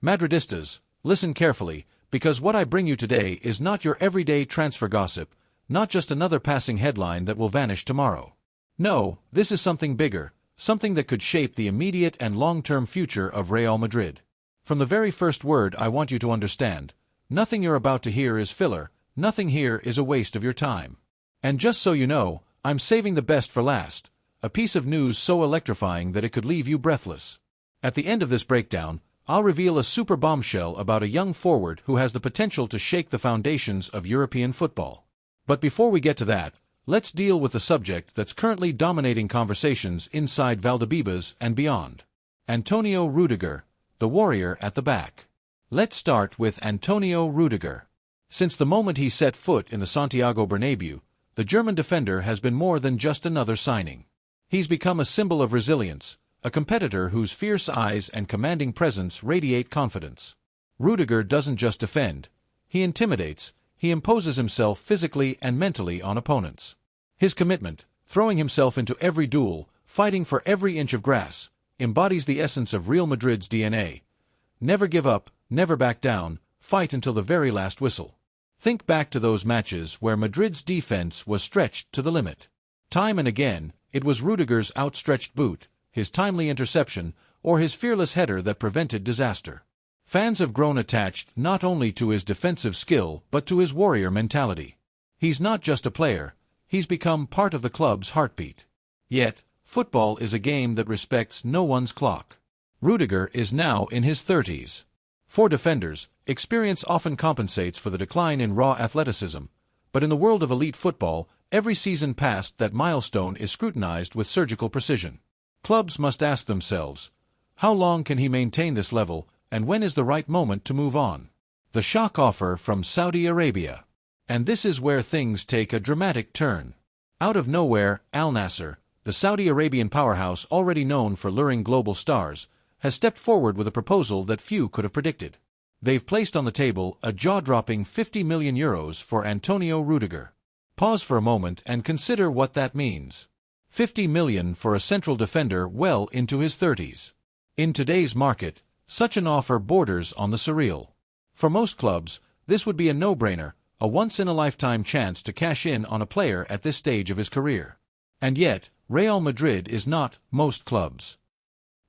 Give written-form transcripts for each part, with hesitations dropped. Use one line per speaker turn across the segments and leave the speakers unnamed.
Madridistas, listen carefully, because what I bring you today is not your everyday transfer gossip, not just another passing headline that will vanish tomorrow. No, this is something bigger, something that could shape the immediate and long-term future of Real Madrid. From the very first word I want you to understand, nothing you're about to hear is filler, nothing here is a waste of your time. And just so you know, I'm saving the best for last, a piece of news so electrifying that it could leave you breathless. At the end of this breakdown, I'll reveal a super bombshell about a young forward who has the potential to shake the foundations of European football. But before we get to that, let's deal with the subject that's currently dominating conversations inside Valdebebas and beyond. Antonio Rudiger, the warrior at the back. Let's start with Antonio Rudiger. Since the moment he set foot in the Santiago Bernabéu, the German defender has been more than just another signing. He's become a symbol of resilience, a competitor whose fierce eyes and commanding presence radiate confidence. Rudiger doesn't just defend, he intimidates, he imposes himself physically and mentally on opponents. His commitment, throwing himself into every duel, fighting for every inch of grass, embodies the essence of Real Madrid's DNA. Never give up, never back down, fight until the very last whistle. Think back to those matches where Madrid's defense was stretched to the limit. Time and again, it was Rudiger's outstretched boot, his timely interception, or his fearless header that prevented disaster. Fans have grown attached not only to his defensive skill but to his warrior mentality. He's not just a player, he's become part of the club's heartbeat. Yet, football is a game that respects no one's clock. Rudiger is now in his 30s. For defenders, experience often compensates for the decline in raw athleticism, but in the world of elite football, every season past that milestone is scrutinized with surgical precision. Clubs must ask themselves, how long can he maintain this level, and when is the right moment to move on? The shock offer from Saudi Arabia. And this is where things take a dramatic turn. Out of nowhere, Al Nassr, the Saudi Arabian powerhouse already known for luring global stars, has stepped forward with a proposal that few could have predicted. They've placed on the table a jaw-dropping €50 million for Antonio Rudiger. Pause for a moment and consider what that means. $50 million for a central defender well into his 30s. In today's market, such an offer borders on the surreal. For most clubs, this would be a no-brainer, a once-in-a-lifetime chance to cash in on a player at this stage of his career. And yet, Real Madrid is not most clubs.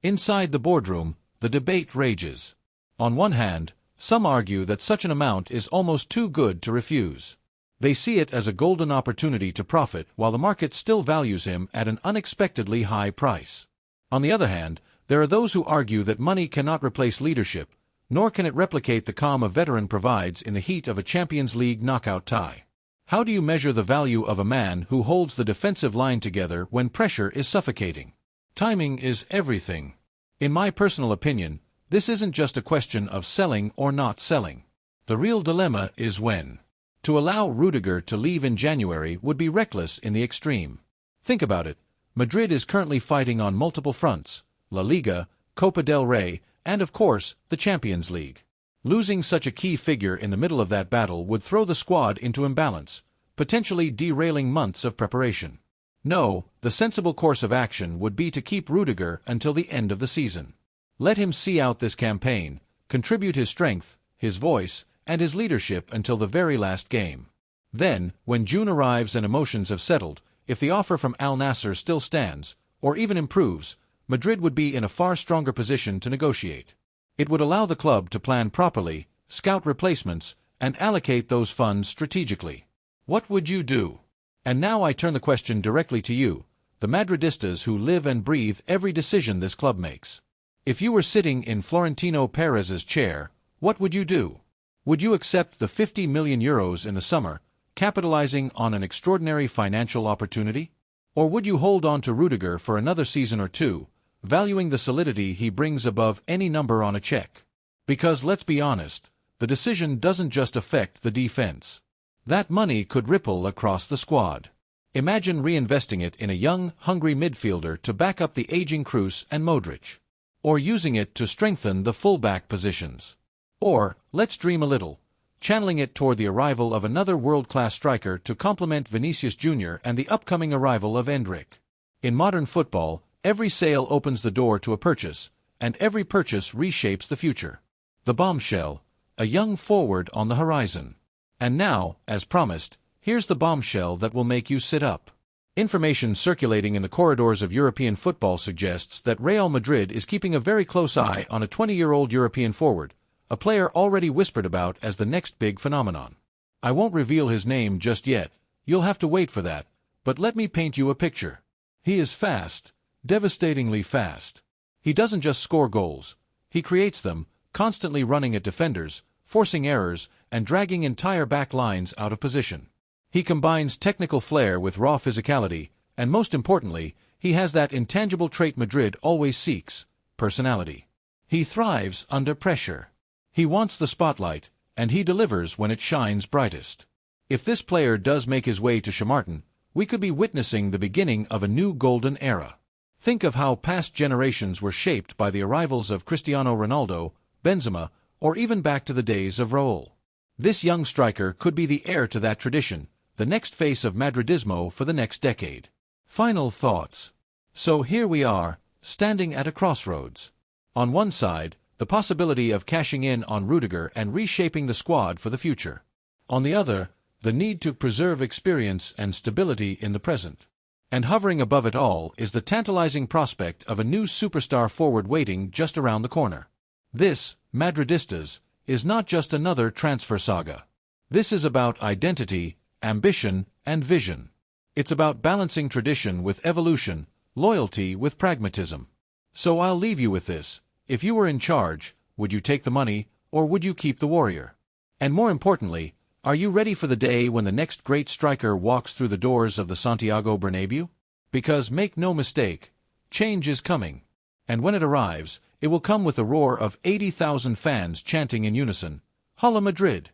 Inside the boardroom, the debate rages. On one hand, some argue that such an amount is almost too good to refuse. They see it as a golden opportunity to profit while the market still values him at an unexpectedly high price. On the other hand, there are those who argue that money cannot replace leadership, nor can it replicate the calm a veteran provides in the heat of a Champions League knockout tie. How do you measure the value of a man who holds the defensive line together when pressure is suffocating? Timing is everything. In my personal opinion, this isn't just a question of selling or not selling. The real dilemma is when. To allow Rudiger to leave in January would be reckless in the extreme. Think about it. Madrid is currently fighting on multiple fronts: La Liga, Copa del Rey, and of course, the Champions League. Losing such a key figure in the middle of that battle would throw the squad into imbalance, potentially derailing months of preparation. No, the sensible course of action would be to keep Rudiger until the end of the season. Let him see out this campaign, contribute his strength, his voice, and his leadership until the very last game. Then, when June arrives and emotions have settled, if the offer from Al Nassr still stands, or even improves, Madrid would be in a far stronger position to negotiate. It would allow the club to plan properly, scout replacements, and allocate those funds strategically. What would you do? And now I turn the question directly to you, the Madridistas who live and breathe every decision this club makes. If you were sitting in Florentino Perez's chair, what would you do? Would you accept the €50 million in the summer, capitalizing on an extraordinary financial opportunity? Or would you hold on to Rudiger for another season or two, valuing the solidity he brings above any number on a check? Because let's be honest, the decision doesn't just affect the defense. That money could ripple across the squad. Imagine reinvesting it in a young, hungry midfielder to back up the aging Kroos and Modric. Or using it to strengthen the fullback positions. Or, let's dream a little, channeling it toward the arrival of another world-class striker to complement Vinicius Jr. and the upcoming arrival of Endrick. In modern football, every sale opens the door to a purchase, and every purchase reshapes the future. The bombshell, a young forward on the horizon. And now, as promised, here's the bombshell that will make you sit up. Information circulating in the corridors of European football suggests that Real Madrid is keeping a very close eye on a 20-year-old European forward, a player already whispered about as the next big phenomenon. I won't reveal his name just yet, you'll have to wait for that, but let me paint you a picture. He is fast, devastatingly fast. He doesn't just score goals, he creates them, constantly running at defenders, forcing errors, and dragging entire back lines out of position. He combines technical flair with raw physicality, and most importantly, he has that intangible trait Madrid always seeks, personality. He thrives under pressure. He wants the spotlight, and he delivers when it shines brightest. If this player does make his way to Chamartin, we could be witnessing the beginning of a new golden era. Think of how past generations were shaped by the arrivals of Cristiano Ronaldo, Benzema, or even back to the days of Raúl. This young striker could be the heir to that tradition, the next face of Madridismo for the next decade. Final thoughts. So here we are, standing at a crossroads. On one side, the possibility of cashing in on Rudiger and reshaping the squad for the future. On the other, the need to preserve experience and stability in the present. And hovering above it all is the tantalizing prospect of a new superstar forward waiting just around the corner. This, Madridistas, is not just another transfer saga. This is about identity, ambition, and vision. It's about balancing tradition with evolution, loyalty with pragmatism. So I'll leave you with this. If you were in charge, would you take the money, or would you keep the warrior? And more importantly, are you ready for the day when the next great striker walks through the doors of the Santiago Bernabéu? Because make no mistake, change is coming. And when it arrives, it will come with the roar of 80,000 fans chanting in unison, HALA Madrid.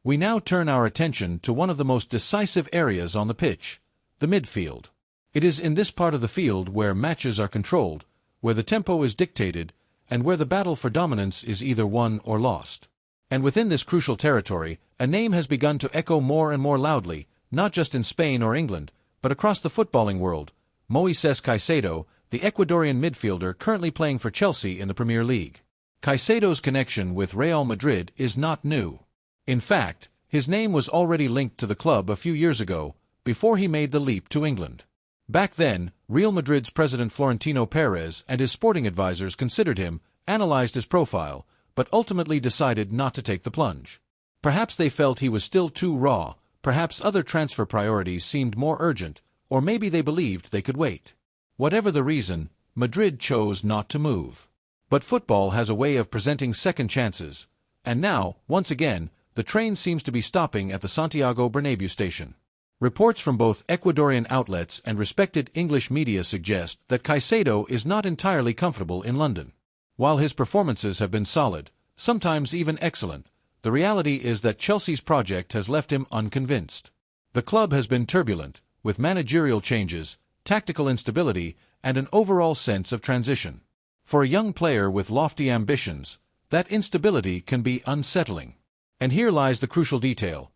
We now turn our attention to one of the most decisive areas on the pitch, the midfield. It is in this part of the field where matches are controlled, where the tempo is dictated, and where the battle for dominance is either won or lost. And within this crucial territory, a name has begun to echo more and more loudly, not just in Spain or England, but across the footballing world, Moises Caicedo, the Ecuadorian midfielder currently playing for Chelsea in the Premier League. Caicedo's connection with Real Madrid is not new. In fact, his name was already linked to the club a few years ago, before he made the leap to England. Back then, Real Madrid's president Florentino Perez and his sporting advisors considered him, analyzed his profile, but ultimately decided not to take the plunge. Perhaps they felt he was still too raw, perhaps other transfer priorities seemed more urgent, or maybe they believed they could wait. Whatever the reason, Madrid chose not to move. But football has a way of presenting second chances, and now, once again, the train seems to be stopping at the Santiago Bernabéu station. Reports from both Ecuadorian outlets and respected English media suggest that Caicedo is not entirely comfortable in London. While his performances have been solid, sometimes even excellent, the reality is that Chelsea's project has left him unconvinced. The club has been turbulent, with managerial changes, tactical instability, and an overall sense of transition. For a young player with lofty ambitions, that instability can be unsettling. And here lies the crucial detail.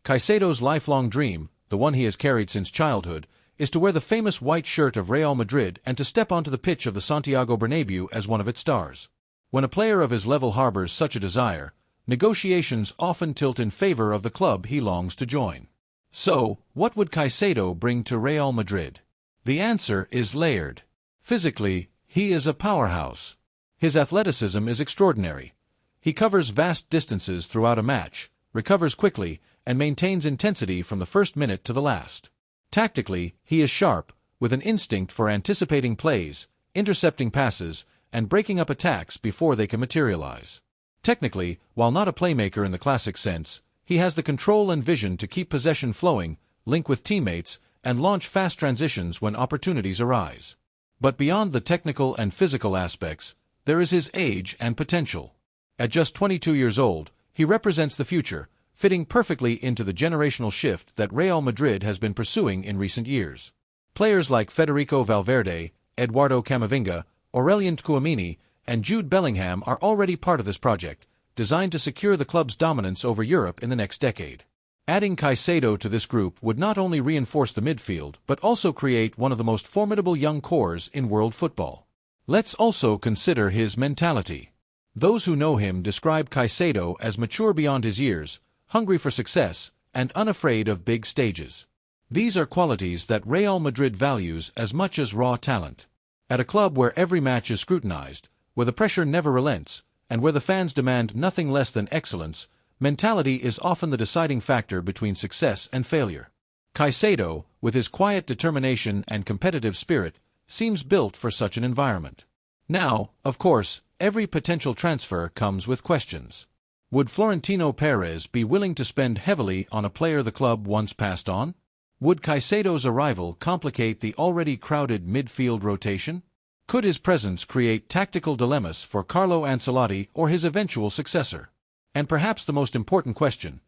Caicedo's lifelong dream, the one he has carried since childhood, is to wear the famous white shirt of Real Madrid and to step onto the pitch of the Santiago Bernabéu as one of its stars. When a player of his level harbors such a desire, negotiations often tilt in favor of the club he longs to join. So, what would Caicedo bring to Real Madrid? The answer is layered. Physically, he is a powerhouse. His athleticism is extraordinary. He covers vast distances throughout a match, recovers quickly, and maintains intensity from the first minute to the last. Tactically, he is sharp, with an instinct for anticipating plays, intercepting passes, and breaking up attacks before they can materialize. Technically, while not a playmaker in the classic sense, he has the control and vision to keep possession flowing, link with teammates, and launch fast transitions when opportunities arise. But beyond the technical and physical aspects, there is his age and potential. At just 22 years old, he represents the future, fitting perfectly into the generational shift that Real Madrid has been pursuing in recent years. Players like Federico Valverde, Eduardo Camavinga, Aurelien Tchouaméni, and Jude Bellingham are already part of this project, designed to secure the club's dominance over Europe in the next decade. Adding Caicedo to this group would not only reinforce the midfield but also create one of the most formidable young cores in world football. Let's also consider his mentality. Those who know him describe Caicedo as mature beyond his years, hungry for success, and unafraid of big stages. These are qualities that Real Madrid values as much as raw talent. At a club where every match is scrutinized, where the pressure never relents, and where the fans demand nothing less than excellence, mentality is often the deciding factor between success and failure. Caicedo, with his quiet determination and competitive spirit, seems built for such an environment. Now, of course, every potential transfer comes with questions. Would Florentino Perez be willing to spend heavily on a player the club once passed on? Would Caicedo's arrival complicate the already crowded midfield rotation? Could his presence create tactical dilemmas for Carlo Ancelotti or his eventual successor? And perhaps the most important question,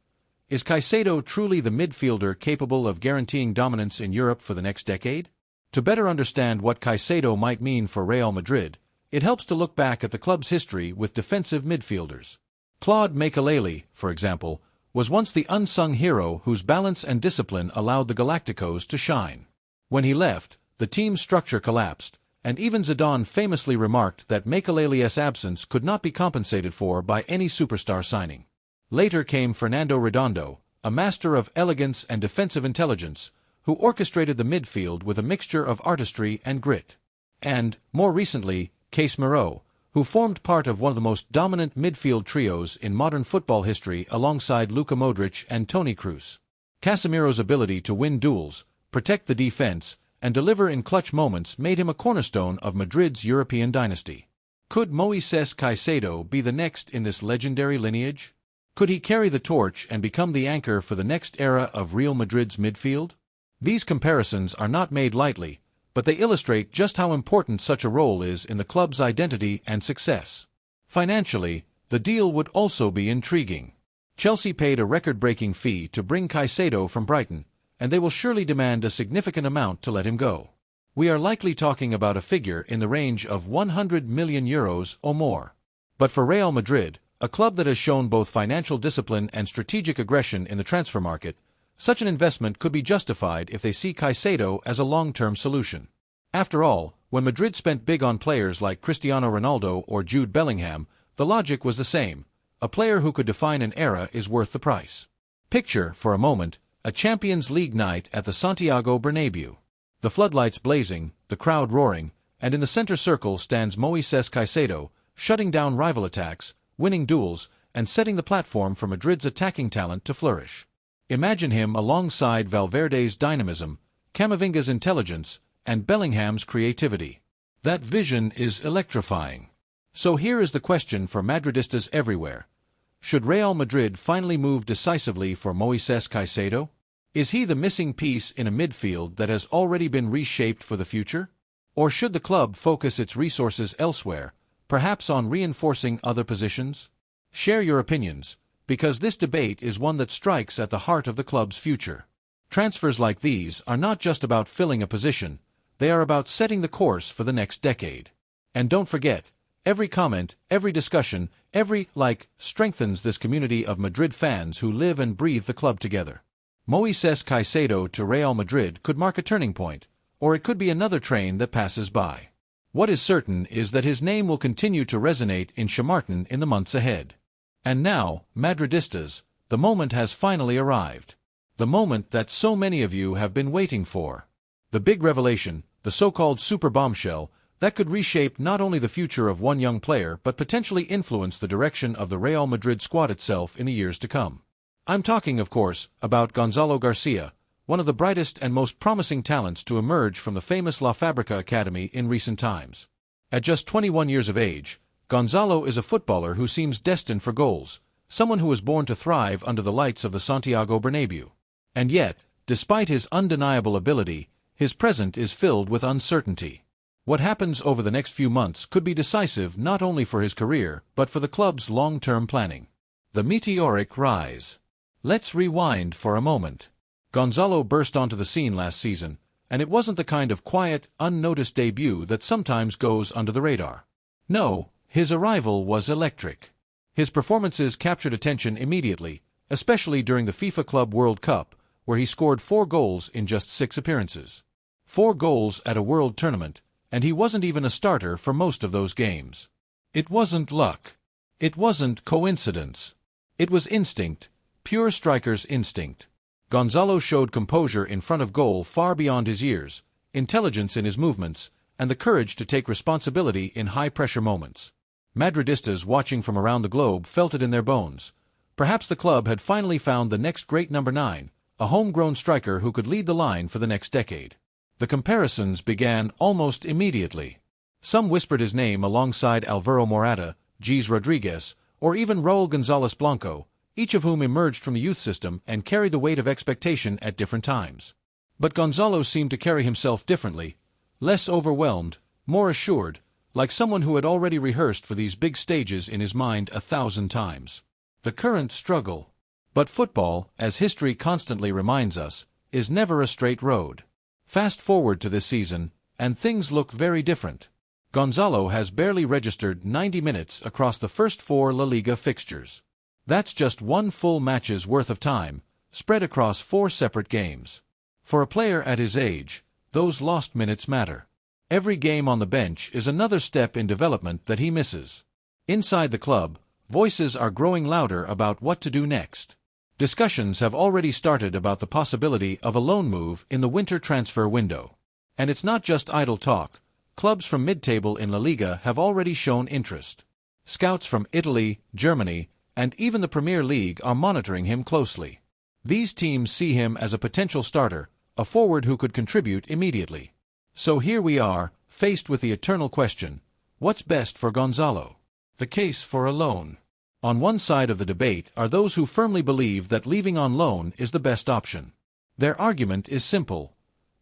is Caicedo truly the midfielder capable of guaranteeing dominance in Europe for the next decade? To better understand what Caicedo might mean for Real Madrid, it helps to look back at the club's history with defensive midfielders. Claude Makelele, for example, was once the unsung hero whose balance and discipline allowed the Galacticos to shine. When he left, the team's structure collapsed, and even Zidane famously remarked that Makelele's absence could not be compensated for by any superstar signing. Later came Fernando Redondo, a master of elegance and defensive intelligence, who orchestrated the midfield with a mixture of artistry and grit. And, more recently, Casemiro, who formed part of one of the most dominant midfield trios in modern football history alongside Luka Modric and Toni Kroos. Casemiro's ability to win duels, protect the defense, and deliver in clutch moments made him a cornerstone of Madrid's European dynasty. Could Moises Caicedo be the next in this legendary lineage? Could he carry the torch and become the anchor for the next era of Real Madrid's midfield? These comparisons are not made lightly, but they illustrate just how important such a role is in the club's identity and success. Financially, the deal would also be intriguing. Chelsea paid a record-breaking fee to bring Caicedo from Brighton, and they will surely demand a significant amount to let him go. We are likely talking about a figure in the range of €100 million or more. But for Real Madrid, a club that has shown both financial discipline and strategic aggression in the transfer market, such an investment could be justified if they see Caicedo as a long-term solution. After all, when Madrid spent big on players like Cristiano Ronaldo or Jude Bellingham, the logic was the same. A player who could define an era is worth the price. Picture, for a moment, a Champions League night at the Santiago Bernabéu. The floodlights blazing, the crowd roaring, and in the center circle stands Moises Caicedo, shutting down rival attacks, winning duels, and setting the platform for Madrid's attacking talent to flourish. Imagine him alongside Valverde's dynamism, Camavinga's intelligence, and Bellingham's creativity. That vision is electrifying. So here is the question for Madridistas everywhere. Should Real Madrid finally move decisively for Moises Caicedo? Is he the missing piece in a midfield that has already been reshaped for the future? Or should the club focus its resources elsewhere, perhaps on reinforcing other positions? Share your opinions, because this debate is one that strikes at the heart of the club's future. Transfers like these are not just about filling a position, they are about setting the course for the next decade. And don't forget, every comment, every discussion, every like strengthens this community of Madrid fans who live and breathe the club together. Moises Caicedo to Real Madrid could mark a turning point, or it could be another train that passes by. What is certain is that his name will continue to resonate in Chamartin in the months ahead. And now, Madridistas, the moment has finally arrived. The moment that so many of you have been waiting for. The big revelation, the so-called super bombshell, that could reshape not only the future of one young player but potentially influence the direction of the Real Madrid squad itself in the years to come. I'm talking, of course, about Gonzalo García, one of the brightest and most promising talents to emerge from the famous La Fábrica Academy in recent times. At just 21 years of age, Gonzalo is a footballer who seems destined for goals, someone who was born to thrive under the lights of the Santiago Bernabéu. And yet, despite his undeniable ability, his present is filled with uncertainty. What happens over the next few months could be decisive not only for his career but for the club's long-term planning. The meteoric rise. Let's rewind for a moment. Gonzalo burst onto the scene last season, and it wasn't the kind of quiet, unnoticed debut that sometimes goes under the radar. No, his arrival was electric. His performances captured attention immediately, especially during the FIFA Club World Cup, where he scored 4 goals in just 6 appearances. 4 goals at a World Tournament, and he wasn't even a starter for most of those games. It wasn't luck. It wasn't coincidence. It was instinct, pure striker's instinct. Gonzalo showed composure in front of goal far beyond his years, intelligence in his movements, and the courage to take responsibility in high-pressure moments. Madridistas watching from around the globe felt it in their bones. Perhaps the club had finally found the next great number 9, a homegrown striker who could lead the line for the next decade. The comparisons began almost immediately. Some whispered his name alongside Alvaro Morata, Gis Rodriguez, or even Raul González Blanco, each of whom emerged from the youth system and carried the weight of expectation at different times. But Gonzalo seemed to carry himself differently, less overwhelmed, more assured, like someone who had already rehearsed for these big stages in his mind 1,000 times. The current struggle. But football, as history constantly reminds us, is never a straight road. Fast forward to this season, and things look very different. Gonzalo has barely registered 90 minutes across the first 4 La Liga fixtures. That's just one full match's worth of time, spread across 4 separate games. For a player at his age, those lost minutes matter. Every game on the bench is another step in development that he misses. Inside the club, voices are growing louder about what to do next. Discussions have already started about the possibility of a loan move in the winter transfer window. And it's not just idle talk. Clubs from mid-table in La Liga have already shown interest. Scouts from Italy, Germany, and even the Premier League are monitoring him closely. These teams see him as a potential starter, a forward who could contribute immediately. So here we are, faced with the eternal question, what's best for Gonzalo? The case for a loan. On one side of the debate are those who firmly believe that leaving on loan is the best option. Their argument is simple.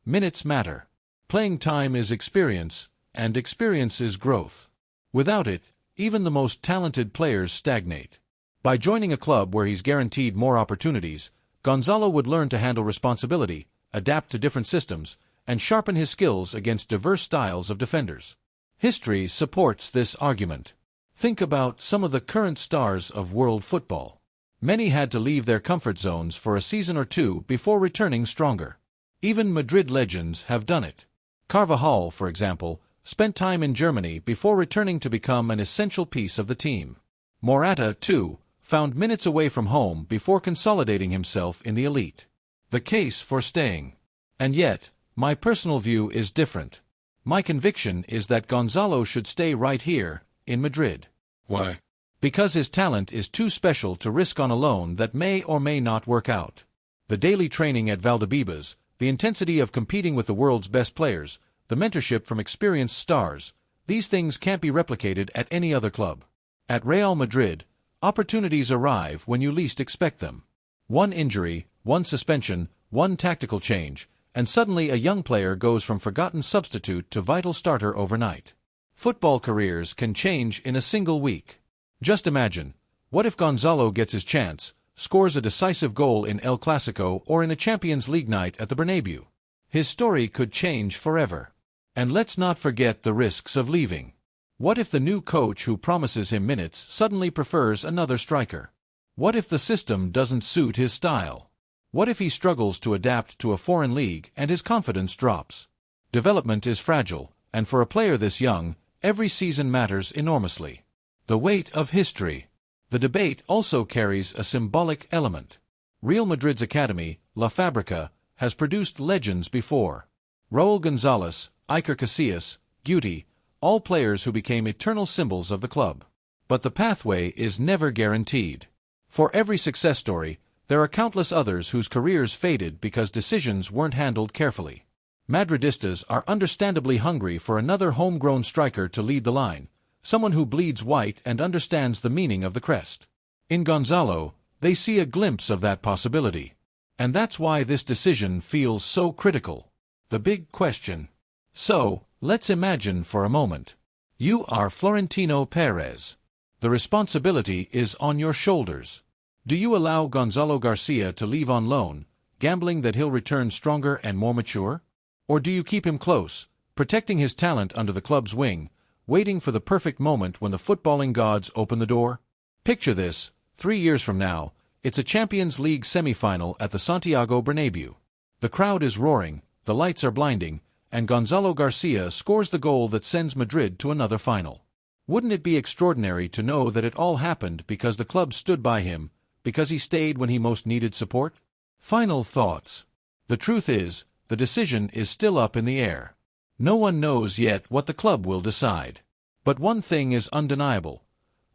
Minutes matter. Playing time is experience, and experience is growth. Without it, even the most talented players stagnate. By joining a club where he's guaranteed more opportunities, Gonzalo would learn to handle responsibility, adapt to different systems, and sharpen his skills against diverse styles of defenders. History supports this argument. Think about some of the current stars of world football. Many had to leave their comfort zones for a season or 2 before returning stronger. Even Madrid legends have done it. Carvajal, for example, spent time in Germany before returning to become an essential piece of the team. Morata, too, found minutes away from home before consolidating himself in the elite. The case for staying. And yet, my personal view is different. My conviction is that Gonzalo should stay right here, in Madrid.
Why?
Because his talent is too special to risk on a loan that may or may not work out. The daily training at Valdebebas, the intensity of competing with the world's best players, the mentorship from experienced stars, these things can't be replicated at any other club. At Real Madrid, opportunities arrive when you least expect them. One injury, one suspension, one tactical change, and suddenly a young player goes from forgotten substitute to vital starter overnight. Football careers can change in a single week. Just imagine, what if Gonzalo gets his chance, scores a decisive goal in El Clasico or in a Champions League night at the Bernabeu? His story could change forever. And let's not forget the risks of leaving. What if the new coach who promises him minutes suddenly prefers another striker? What if the system doesn't suit his style? What if he struggles to adapt to a foreign league and his confidence drops? Development is fragile, and for a player this young, every season matters enormously. The weight of history. The debate also carries a symbolic element. Real Madrid's academy, La Fábrica, has produced legends before. Raul González, Iker Casillas, Guti, all players who became eternal symbols of the club. But the pathway is never guaranteed. For every success story, there are countless others whose careers faded because decisions weren't handled carefully. Madridistas are understandably hungry for another homegrown striker to lead the line, someone who bleeds white and understands the meaning of the crest. In Gonzalo, they see a glimpse of that possibility. And that's why this decision feels so critical. The big question. So, let's imagine for a moment. You are Florentino Perez. The responsibility is on your shoulders. Do you allow Gonzalo García to leave on loan, gambling that he'll return stronger and more mature? Or do you keep him close, protecting his talent under the club's wing, waiting for the perfect moment when the footballing gods open the door? Picture this, 3 years from now, it's a Champions League semi-final at the Santiago Bernabeu. The crowd is roaring, the lights are blinding, and Gonzalo García scores the goal that sends Madrid to another final. Wouldn't it be extraordinary to know that it all happened because the club stood by him, because he stayed when he most needed support? Final thoughts. The truth is, the decision is still up in the air. No one knows yet what the club will decide. But one thing is undeniable.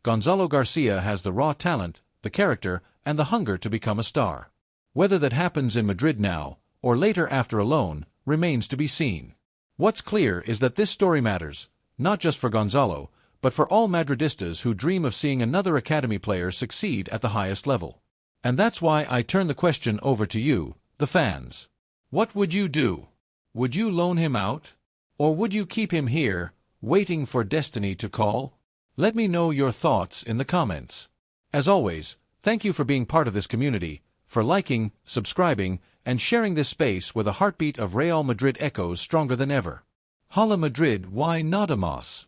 Gonzalo García has the raw talent, the character, and the hunger to become a star. Whether that happens in Madrid now, or later after a loan, remains to be seen. What's clear is that this story matters, not just for Gonzalo, but for all Madridistas who dream of seeing another academy player succeed at the highest level. And that's why I turn the question over to you, the fans. What would you do? Would you loan him out? Or would you keep him here, waiting for destiny to call? Let me know your thoughts in the comments. As always, thank you for being part of this community, for liking, subscribing, and sharing this space where the heartbeat of Real Madrid echoes stronger than ever. Hala Madrid, why not a Moss?